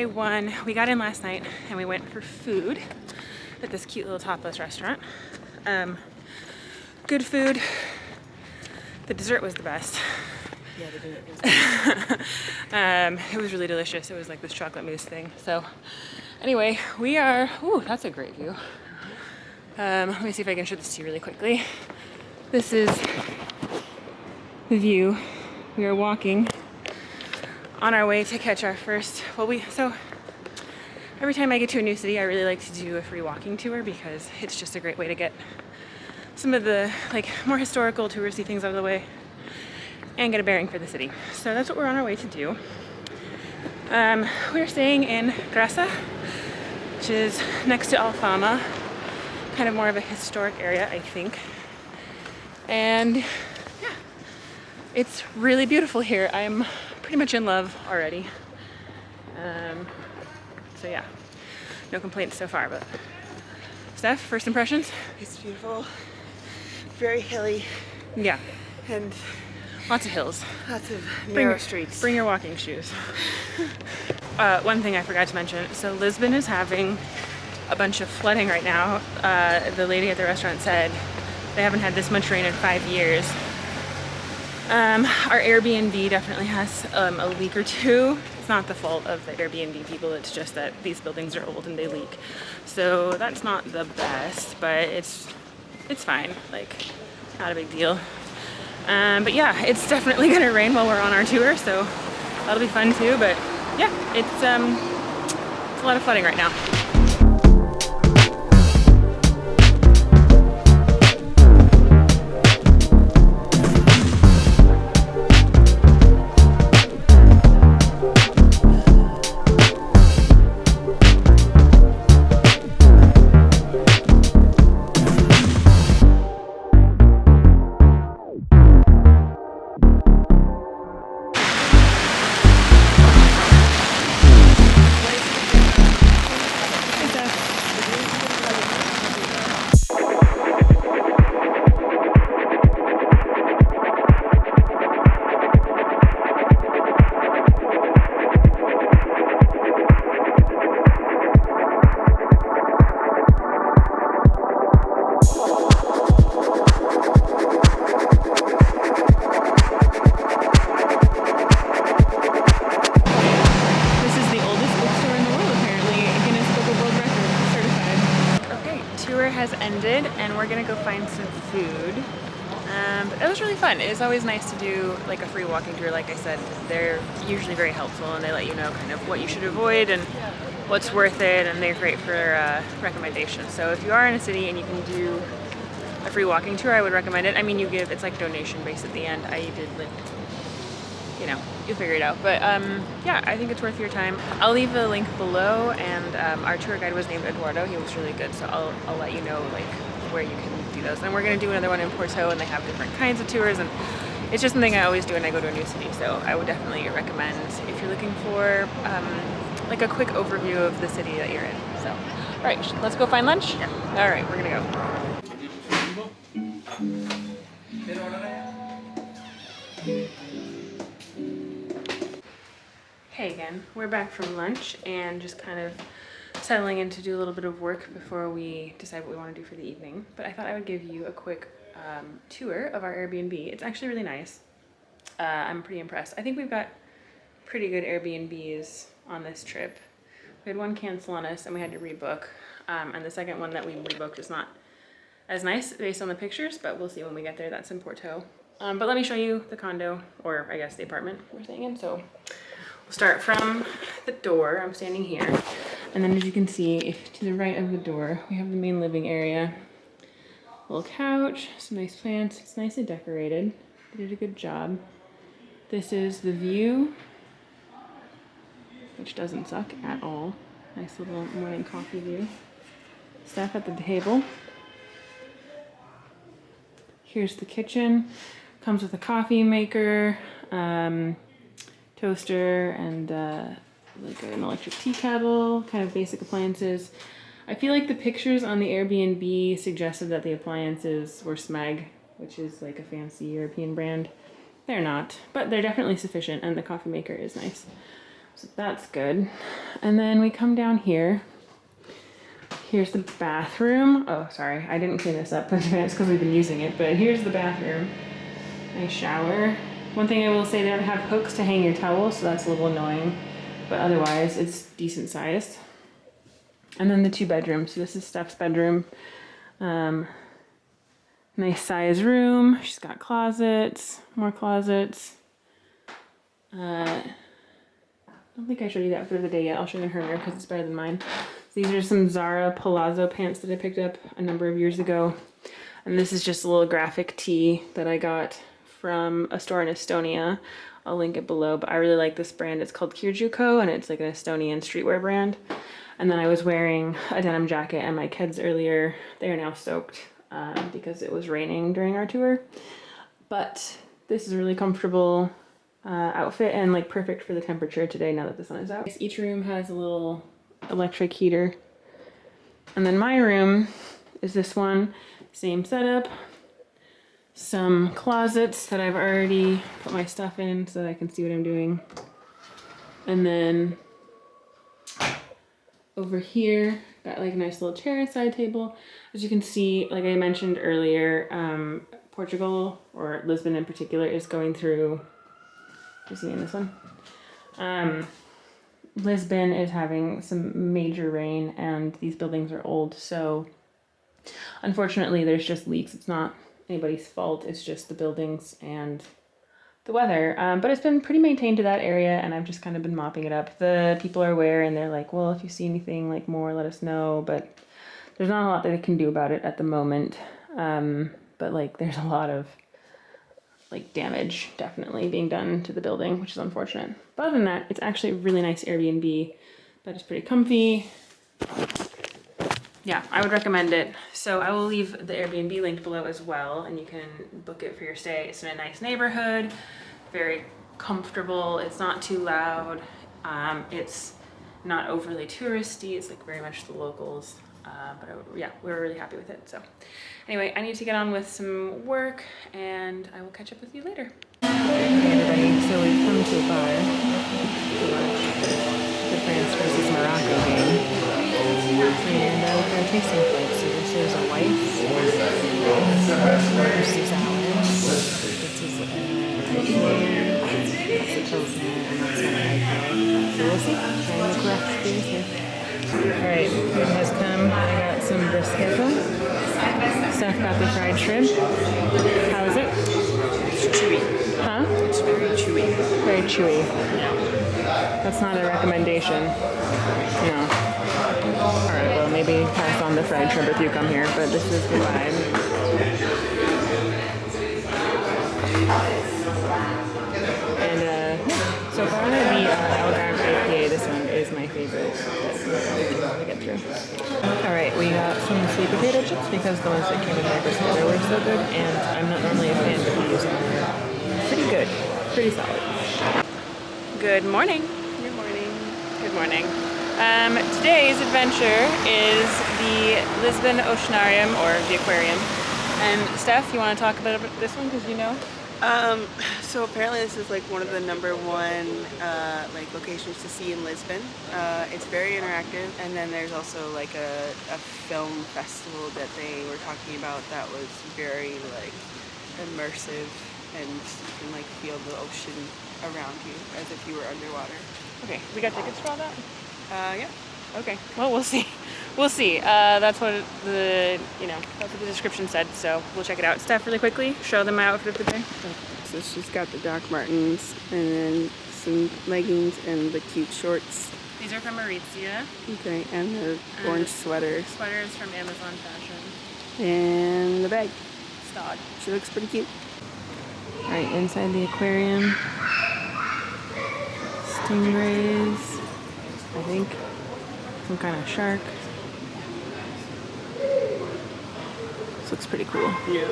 day one. We got in last night and we went for food at this cute little tapas restaurant. Good food. The dessert was the best. Yeah, the dessert was the best. It was really delicious. It was like this chocolate mousse thing. So anyway, we are, ooh, that's a great view. Let me see if I can show this to you really quickly. This is the view. We are walking on our way to catch our first, so every time I get to a new city, I really like to do a free walking tour because it's just a great way to get some of the like more historical touristy things out of the way and get a bearing for the city. So that's what we're on our way to do. We're staying in Graca, which is next to Alfama, kind of more of a historic area, I think. And yeah, it's really beautiful here. I'm pretty much in love already. So yeah, no complaints so far, but Steph, first impressions? It's beautiful, very hilly. Yeah. And Lots of hills. lots of narrow streets. Bring your walking shoes. One thing I forgot to mention, so Lisbon is having a bunch of flooding right now. The lady at the restaurant said they haven't had this much rain in 5 years. Our Airbnb definitely has a leak or two. It's not the fault of the Airbnb people, it's just that these buildings are old and they leak. So that's not the best, but it's fine, like not a big deal. But yeah, it's definitely gonna rain while we're on our tour, so that'll be fun too. But yeah, it's a lot of flooding right now. Has ended and we're gonna go find some food. But that was really fun. It is always nice to do like a free walking tour. Like I said, they're usually very helpful and they let you know kind of what you should avoid and what's worth it, and they're great for recommendations. So if you are in a city and you can do a free walking tour, I would recommend it. I mean, it's like donation based at the end. I did like, you know, you'll figure it out. But yeah, I think it's worth your time. I'll leave a link below, and our tour guide was named Eduardo. He was really good, so I'll let you know like where you can do those. And we're gonna do another one in Porto, and they have different kinds of tours, and it's just something I always do when I go to a new city. So I would definitely recommend if you're looking for like a quick overview of the city that you're in. So, all right, let's go find lunch. Yeah. All right, we're gonna go. Hey again, we're back from lunch and just kind of settling in to do a little bit of work before we decide what we want to do for the evening. But I thought I would give you a quick tour of our Airbnb. It's actually really nice. I'm pretty impressed. I think we've got pretty good Airbnbs on this trip. We had one cancel on us and we had to rebook. And the second one that we rebooked is not as nice based on the pictures, but we'll see when we get there. That's in Porto. But let me show you the condo, or I guess the apartment we're staying in. So we'll start from the door. I'm standing here. And then as you can see, if to the right of the door, we have the main living area. Little couch, some nice plants. It's nicely decorated. They did a good job. This is the view, which doesn't suck at all. Nice little morning coffee view. Steph at the table. Here's the kitchen. Comes with a coffee maker, toaster, and like an electric tea kettle, kind of basic appliances. I feel like the pictures on the Airbnb suggested that the appliances were Smeg, which is like a fancy European brand. They're not, but they're definitely sufficient, and the coffee maker is nice. So that's good. And then we come down here. Here's the bathroom. Oh, sorry, I didn't clean this up in advance because we've been using it, but here's the bathroom. Nice shower. One thing I will say, they don't have hooks to hang your towels, so that's a little annoying, but otherwise it's decent sized. And then the 2 bedrooms. So this is Steph's bedroom. Nice size room. She's got closets, more closets. I don't think I showed you that for the day yet. I'll show you in her mirror because it's better than mine. So these are some Zara palazzo pants that I picked up a number of years ago. And this is just a little graphic tee that I got from a store in Estonia. I'll link it below, but I really like this brand. It's called Kirjuko, and it's like an Estonian streetwear brand. And then I was wearing a denim jacket and my kids earlier. They are now soaked because it was raining during our tour. But this is a really comfortable outfit and like perfect for the temperature today now that the sun is out. Each room has a little electric heater. And then my room is this one, same setup. Some closets that I've already put my stuff in so that I can see what I'm doing. And then over here, got like a nice little chair and side table. As you can see, like I mentioned earlier, Portugal, or Lisbon in particular, is going through, is he in this one? Lisbon is having some major rain and these buildings are old, so unfortunately there's just leaks. It's not anybody's fault, it's just the buildings and the weather, but it's been pretty maintained to that area and I've just kind of been mopping it up. The people are aware and they're like, well, if you see anything like more, let us know, but there's not a lot that they can do about it at the moment. But like there's a lot of like damage definitely being done to the building, which is unfortunate. But other than that, it's actually a really nice Airbnb, but it's pretty comfy. Yeah, I would recommend it. So I will leave the Airbnb linked below as well, and you can book it for your stay. It's in a nice neighborhood, very comfortable. It's not too loud. It's not overly touristy. It's like very much the locals. Yeah, we were really happy with it. So anyway, I need to get on with some work and I will catch up with you later. Hey everybody, so we've come to a bar to watch the France versus Morocco game. And we're going to taste some flights. So this is a white. This is ours. This is that's a Pilsner, and that's not an IPA. So we'll see. Trying the craft beers here. Alright, food has come. I got some brisket. Steph got the fried shrimp. How is it? It's chewy. Huh? It's very chewy. Very chewy. Yeah. That's not a recommendation. No. Alright, well maybe pass on the fried shrimp if you come here, but this is the vibe. And so far the Algarve IPA, this one is my favorite. That's to get through. Alright, we got some sweet potato chips because the ones that came in my brisket were so good, and I'm not normally a fan, but these are pretty good. Pretty solid. Good morning. Good morning. Good morning. Today's adventure is the Lisbon Oceanarium, or the aquarium. And Steph, you want to talk about this one because you know? So apparently this is like one of the #1 like locations to see in Lisbon. It's very interactive, and then there's also like a film festival that they were talking about that was very like immersive, and you can like feel the ocean around you as if you were underwater. Okay, we got tickets for all that? Yeah. Okay, well we'll see. We'll see. That's what that's what the description said, so we'll check it out. Steph, really quickly, show them my outfit of the day. So she's got the Doc Martens and then some leggings and the cute shorts. These are from Aritzia. Okay, and the orange sweater. Sweaters from Amazon Fashion. And the bag. Stog. She looks pretty cute. Alright, inside the aquarium. Stingrays. I think. Some kind of shark. This looks pretty cool. Yeah.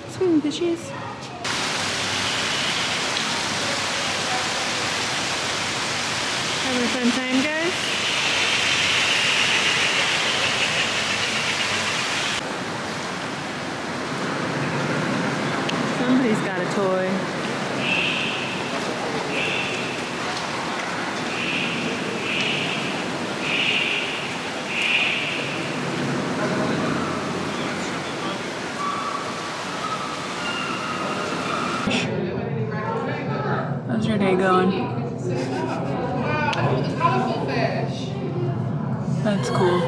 Swimming fishies. Having a fun time, guys? Somebody's got a toy. How you going? That's cool.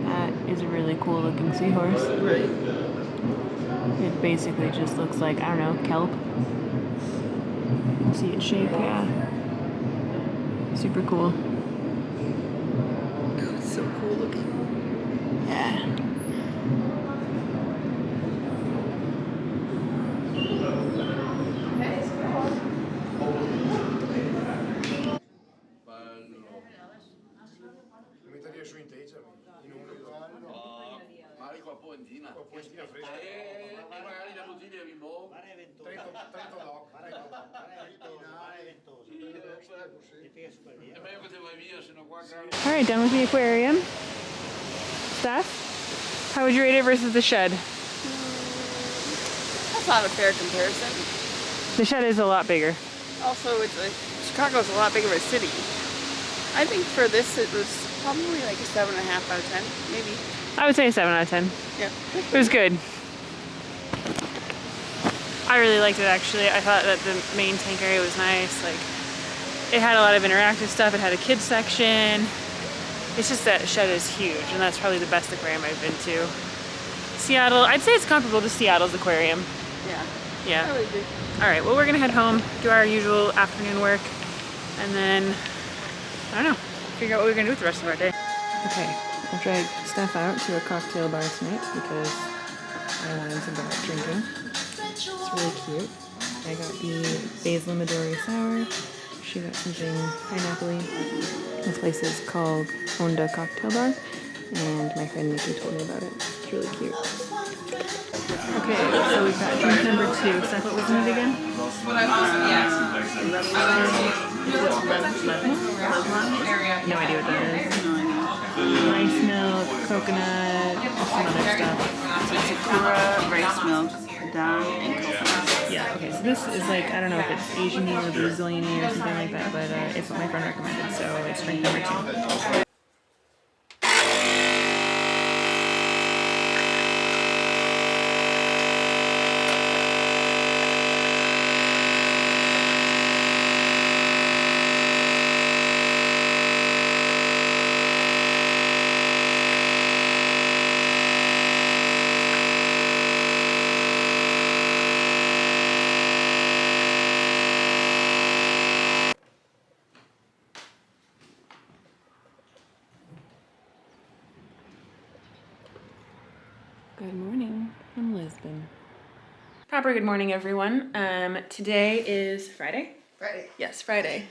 That is a really cool looking seahorse. Right. It basically just looks like, I don't know, kelp. See its shape, yeah. Super cool. Oh, it's so cool looking. Yeah. All right, done with the aquarium. Steph, how would you rate it versus the shed? That's not a fair comparison. The shed is a lot bigger. Also, Chicago's a lot bigger of a city. I think for this it was probably like a 7.5 out of 10, maybe. I would say a 7 out of 10. Yeah. It was good. I really liked it actually. I thought that the main tank area was nice. Like, it had a lot of interactive stuff. It had a kids section. It's just that shed is huge, and that's probably the best aquarium I've been to. Seattle, I'd say it's comparable to Seattle's aquarium. Yeah. Yeah. I would agree. All right, well, we're gonna head home, do our usual afternoon work, and then, I don't know, figure out what we're gonna do with the rest of our day. Okay, I dragged Steph out to a cocktail bar tonight because I wanted to go out drinking. It's really cute. I got the basil Midori sour. She got something pineapple-y. This place is called Onda Cocktail Bar, and my friend Nikki told me about it. It's really cute. Okay, so we've got drink number 2. Steph, what was in it again? No idea what that is. Rice milk, coconut, some other stuff. So sakura, rice milk, down, and coconut. Yeah, okay, so this is like, I don't know if it's Asian-y or Brazilian-y or something like that, but it's what my friend recommended, so it's drink number 2. Good morning from Lisbon. Proper good morning, everyone. Today is Friday? Friday. Yes, Friday.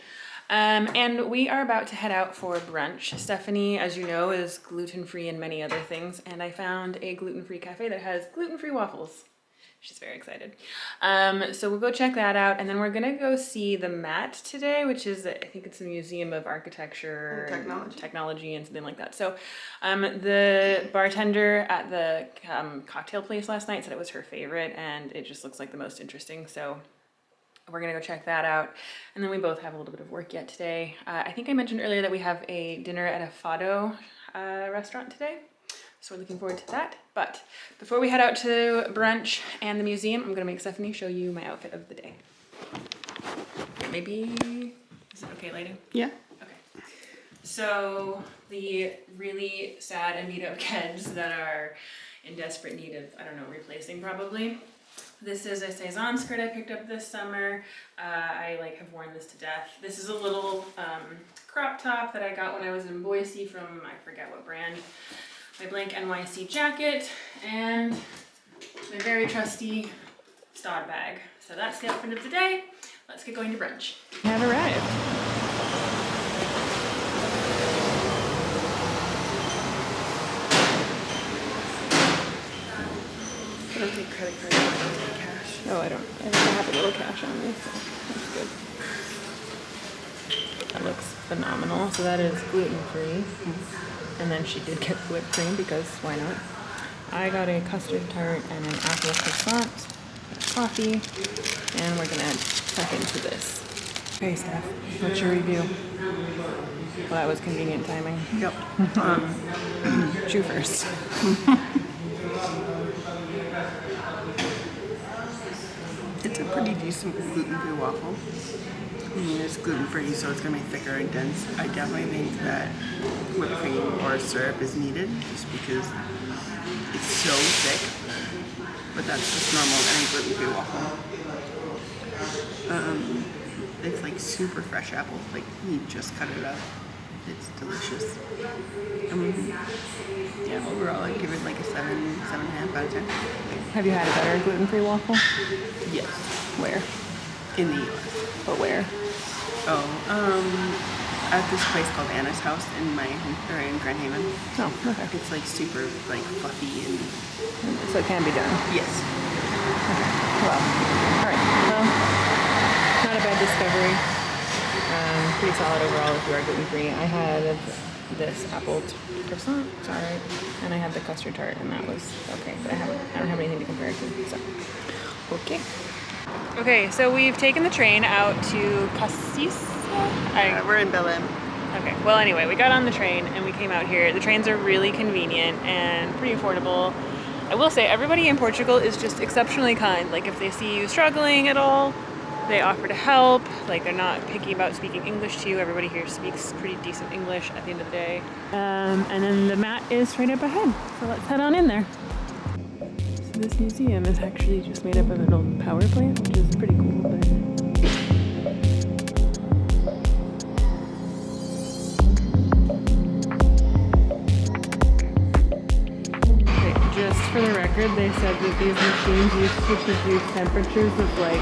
And we are about to head out for brunch. Stephanie, as you know, is gluten-free and many other things, and I found a gluten-free cafe that has gluten-free waffles. She's very excited. So we'll go check that out, and then we're gonna go see the MAAT today, which is, I think it's a Museum of Architecture and Technology and something like that. So the bartender at the cocktail place last night said it was her favorite, and it just looks like the most interesting. So we're gonna go check that out. And then we both have a little bit of work yet today. I think I mentioned earlier that we have a dinner at a Fado restaurant today. So we're looking forward to that. But before we head out to brunch and the museum, I'm gonna make Stephanie show you my outfit of the day. Maybe, is it okay lighting? Yeah. Okay. So the really sad and beat up kids that are in desperate need of, I don't know, replacing probably. This is a Cezanne skirt I picked up this summer. I have worn this to death. This is a little crop top that I got when I was in Boise from, I forget what brand. My blank NYC jacket, and my very trusty Stod bag. So that's the outfit of the day. Let's get going to brunch. We have arrived. I don't take credit cards, I don't take cash. Oh, I don't. I have a little cash on me, so that's good. That looks phenomenal. So that is gluten-free. And then she did get whipped cream because why not? I got a custard tart and an apple croissant, coffee, and we're gonna tuck into this. Okay, Steph, what's your review? Well, that was convenient timing. Yep. Chew first. It's a pretty pretty decent gluten-free waffle. I mean, it's gluten-free, so it's going to be thicker and dense. I definitely think that whipped cream or syrup is needed, just because it's so thick. But that's just normal in any gluten-free waffle. It's like super fresh apples, like you just cut it up. It's delicious. Yeah, overall I'd give it like a 7.5 out of 10. Have you had a better gluten-free waffle? Yes. Where? In the US. But where? Oh, at this place called Anna's House in Grand Haven. Oh, okay. It's like super like fluffy and So it can be done. yes. Okay. Well, all right. Well, not a bad discovery. Pretty solid overall if you are gluten-free. I had this apple croissant, it's all right, and I had the custard tart, and that was okay. But I don't have anything to compare it to. So, okay. Okay, so we've taken the train out to Cassis. We're in Belém. Okay, well anyway, we got on the train and we came out here. The trains are really convenient and pretty affordable. I will say everybody in Portugal is just exceptionally kind. Like if they see you struggling at all, they offer to help. Like they're not picky about speaking English to you. Everybody here speaks pretty decent English at the end of the day. And then the MAAT is right up ahead. So let's head on in there. So this museum is actually just made up of an old power plant, which is pretty cool. But just for the record, they said that these machines used to produce temperatures of like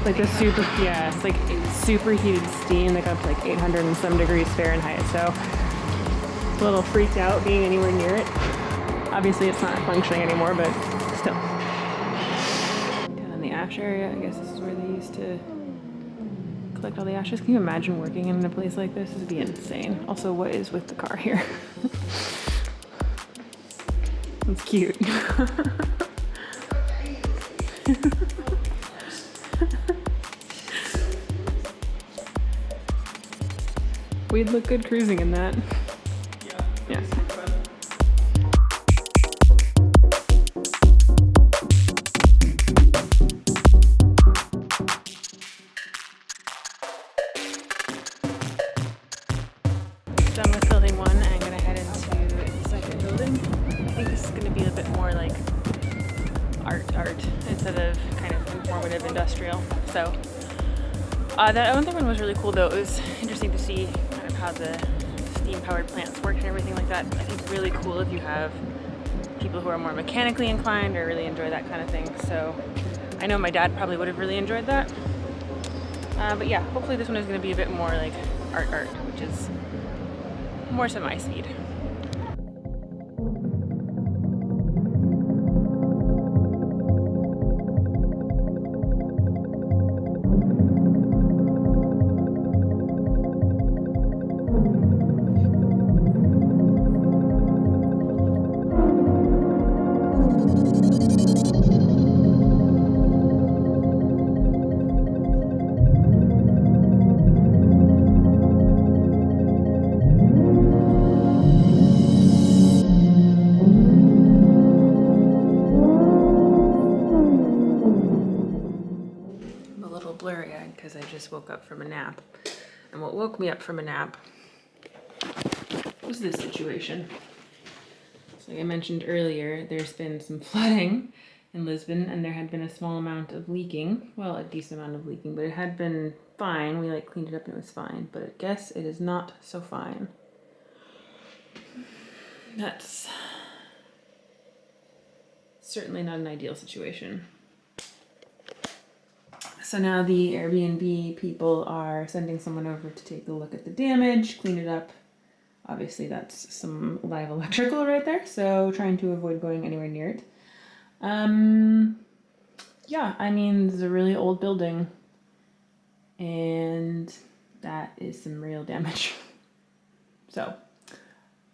the superheated steam that got up to like 800 and some degrees Fahrenheit. So a little freaked out being anywhere near it. Obviously it's not functioning anymore, but still. Down in the ash area, I guess this is where they used to collect all the ashes. Can you imagine working in a place like this? This would be insane. Also, what is with the car here? It's cute. We'd look good cruising in that. Yeah. Done with building one, I'm gonna head into the second building. I think this is gonna be a bit more like art instead of kind of informative industrial. So that other one was really cool though. It was interesting to see kind of how the steam-powered plants work and everything like that. I think really cool if you have people who are more mechanically inclined or really enjoy that kind of thing. So I know my dad probably would have really enjoyed that. But yeah, hopefully this one is going to be a bit more like art, which is more to my speed. Blurry-eyed because I just woke up from a nap, and what woke me up from a nap was this situation. So like I mentioned earlier, there's been some flooding in Lisbon, and there had been a small amount of leaking. Well, a decent amount of leaking, but it had been fine. We like cleaned it up and it was fine, but I guess it is not so fine. That's certainly not an ideal situation. So now the Airbnb people are sending someone over to take a look at the damage, clean it up. Obviously that's some live electrical right there, so trying to avoid going anywhere near it. Yeah, I mean, this is a really old building and that is some real damage. So,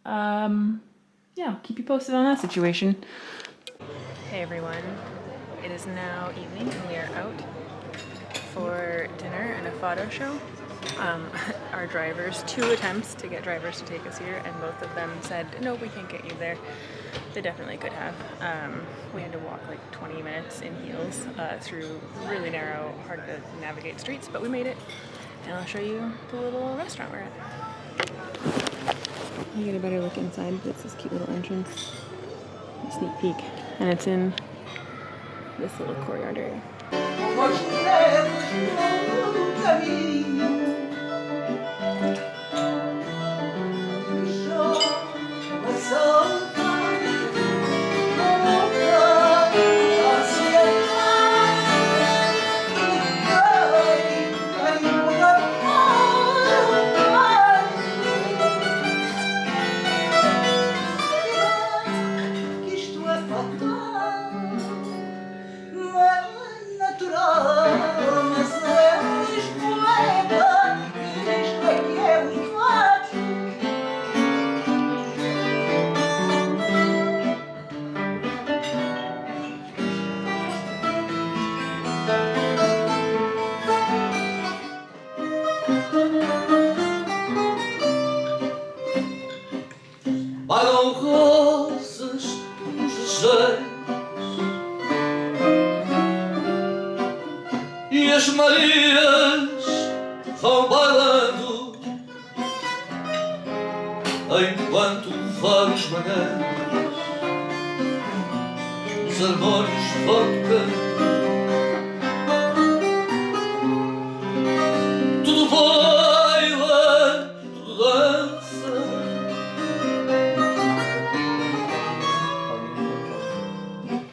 yeah, keep you posted on that situation. Hey everyone, it is now evening and we are out for dinner and a Fado show. our drivers 2 attempts to get drivers to take us here, and both of them said, no, we can't get you there. They definitely could have. We had to walk like 20 minutes in heels through really narrow, hard to navigate streets, but we made it. And I'll show you the little restaurant we're at. You get a better look inside, but it's this cute little entrance. A sneak peek. And it's in this little courtyard area. Bailam rosas nos desejos e as Marias vão bailando enquanto várias manhãs os harmónios vão tocando. Tudo baila, tudo dança.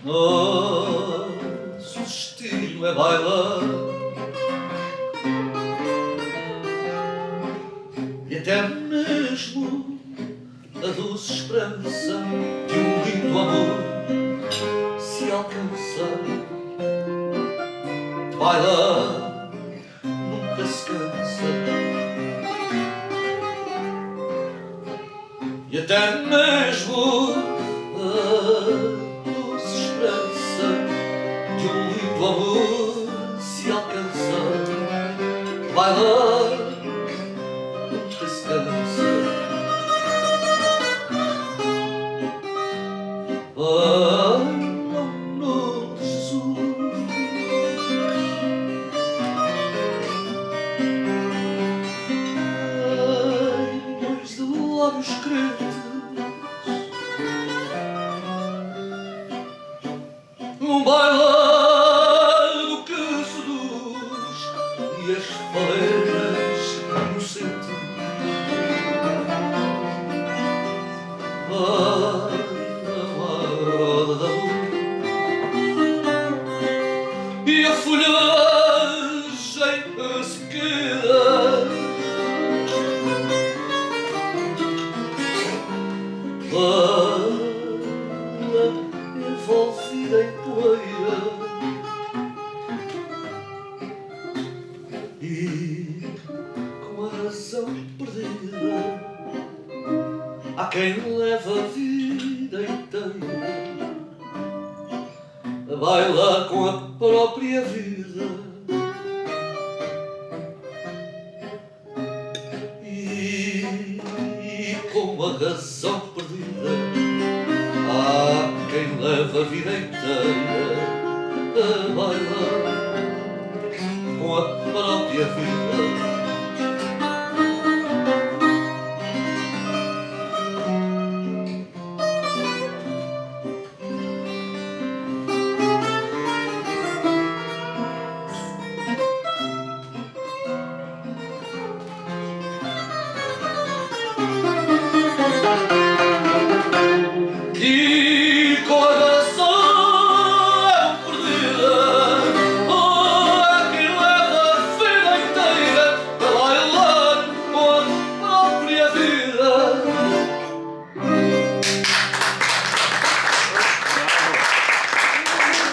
Nosso destino é bailar e até mesmo a doce esperança de um lindo amor se alcançar. Bailar nunca se cansa e até mesmo esperança de um lindo amor se alcançar. Bailar nunca se cansa. Bailam no Jesus. Ai, olhos de lábios crentes, um bailado que seduz e as faleiras inocentes. A roda da luz e a folhagem se queda. Envolvida em poeira e com a razão perdida há quem leva a vida inteira a bailar com a própria vida e com a razão perdida há quem leva a vida inteira a bailar com a própria vida.